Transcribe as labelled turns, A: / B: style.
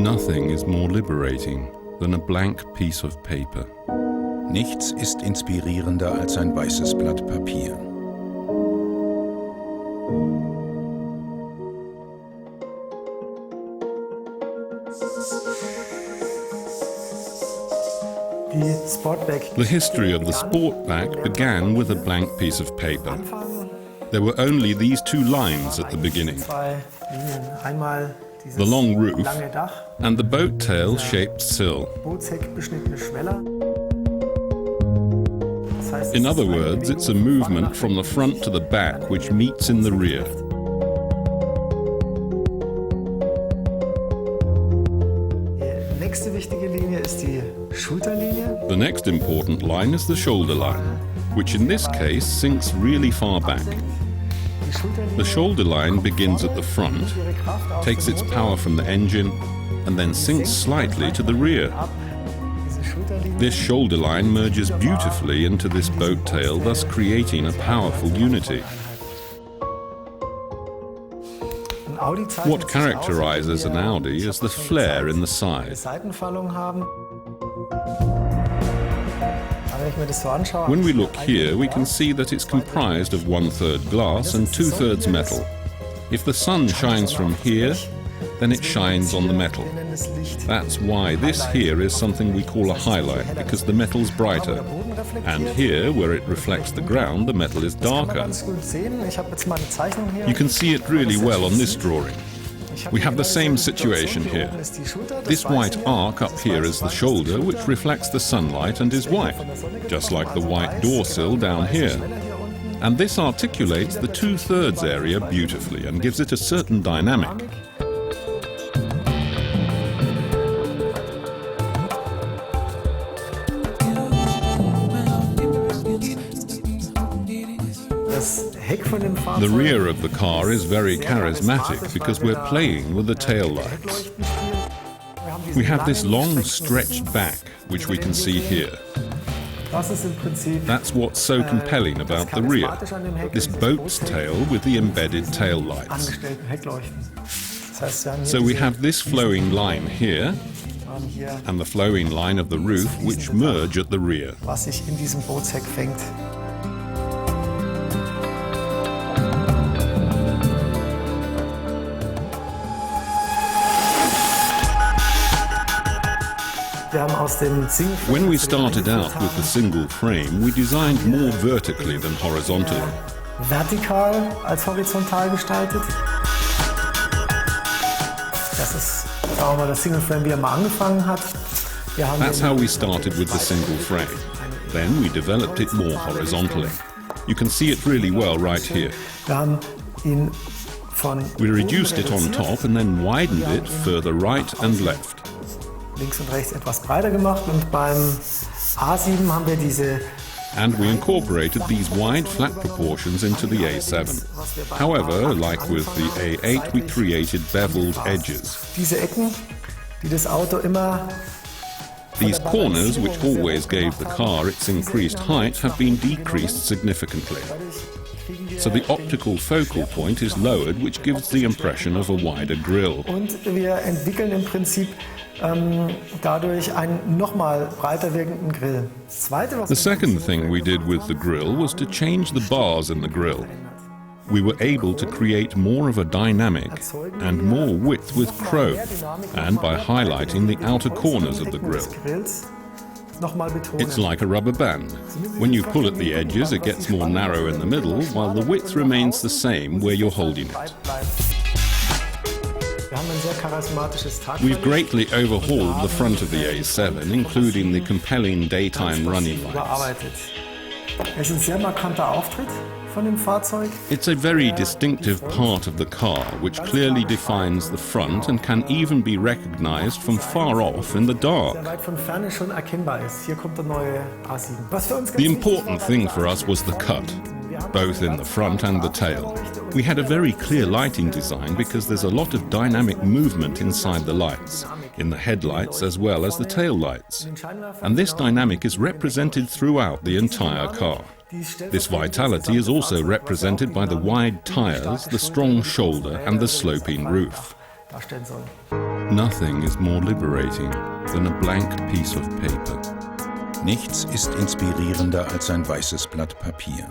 A: Nothing is more liberating than a blank piece of paper.
B: Nichts ist inspirierender als ein weißes Blatt Papier.
A: The history of the Sportback began with a blank piece of paper. There were only these two lines at the beginning. The long roof and the boat tail shaped sill. In other words, it's a movement from the front to the back which meets in the rear. The next important line is the shoulder line, which in this case sinks really far back. The shoulder line begins at the front, takes its power from the engine, and then sinks slightly to the rear. This shoulder line merges beautifully into this boat tail, thus creating a powerful unity. What characterizes an Audi is the flare in the side. When we look here, we can see that it's comprised of 1/3 glass and 2/3 metal. If the sun shines from here, then it shines on the metal. That's why this here is something we call a highlight, because the metal's brighter. And here, where it reflects the ground, the metal is darker. You can see it really well on this drawing. We have the same situation here. This white arc up here is the shoulder, which reflects the sunlight and is white, just like the white door sill down here. And this articulates the 2/3 area beautifully and gives it a certain dynamic. The rear of the car is very charismatic because we're playing with the tail lights. We have this long stretched back, which we can see here. That's what's so compelling about the rear, this boat's tail with the embedded tail lights. So we have this flowing line here, and the flowing line of the roof, which merge at the rear. When we started out with the single frame, we designed more vertically than horizontally.
C: Vertikal als horizontal gestaltet. Das ist, sagen wir mal, das Single Frame, wie er mal angefangen hat.
A: That's how we started with the single frame. Then we developed it more horizontally. You can see it really well right here. We reduced it on top and then widened it further right and left.
C: Links und rechts etwas breiter gemacht und beim A7 haben wir diese.
A: And we incorporated these wide flat proportions into the A7. However, like with the A8, we created beveled edges.
C: Diese Ecken, die das Auto immer.
A: These corners, which always gave the car its increased height, have been decreased significantly. So the optical focal point is lowered, which gives the impression of a wider grille.
C: Und wir entwickeln im Prinzip dadurch einen nochmal breiter wirkenden Grill.
A: The second thing we did with the grille was to change the bars in the grille. We were able to create more of a dynamic and more width with chrome, and by highlighting the outer corners of the grille. It's like a rubber band. When you pull at the edges, it gets more narrow in the middle, while the width remains the same where you're holding it. We've greatly overhauled the front of the A7, including the compelling daytime running lights. It's a very distinctive part of the car, which clearly defines the front and can even be recognized from far off in the dark. The important thing for us was the cut, both in the front and the tail. We had a very clear lighting design because there's a lot of dynamic movement inside the lights, in the headlights as well as the tail lights. And this dynamic is represented throughout the entire car. This vitality is also represented by the wide tires, the strong shoulder and the sloping roof. Nothing is more liberating than a blank piece of paper.
B: Nichts ist inspirierender als ein weißes Blatt Papier.